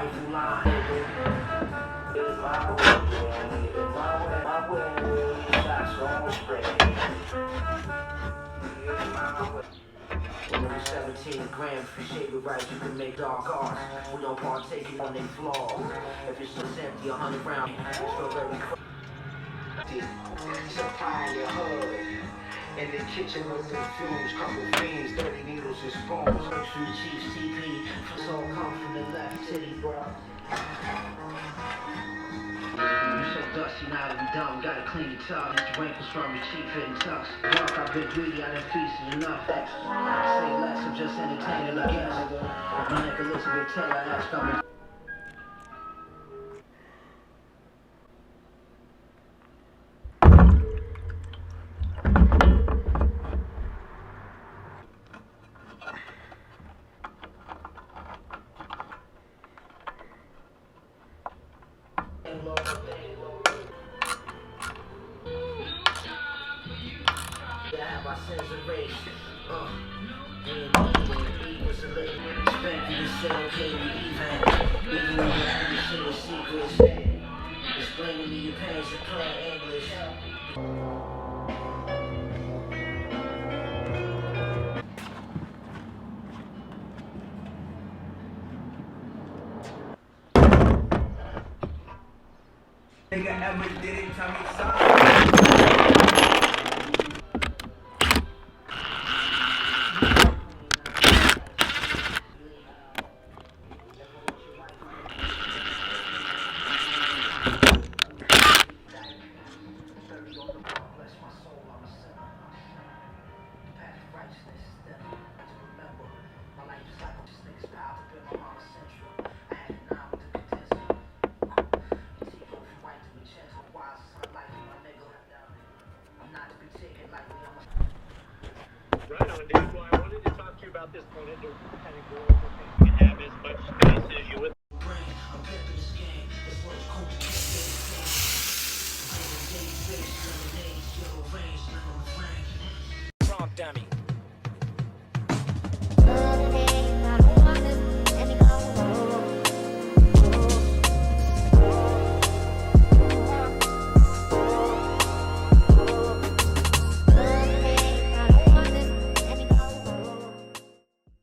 rifle line. My way, shots on spray. 17 grams for shape it right, you can make dark arts. We don't partake in on their flaws. If it's just empty, 100 round, strawberry supplying your hood. In the kitchen with the fumes, couple fiends, dirty needles and spoons. True Chief CP, first all come from the left titty, bro. You so dusty now that we done, we gotta clean your tub. Your wrinkles from your cheek fitting tucks. Fuck, I've been greedy, I done feasted enough. Say less, I'm just entertaining, I guess. My neck Elizabeth Taylor, that's coming. My sins erased. And was a little expect you to say, okay, we even though every single secret explaining me your pains and plain English. Nigga ever did it, tell me something. Right on, dude. Well, I wanted to talk to you about this point.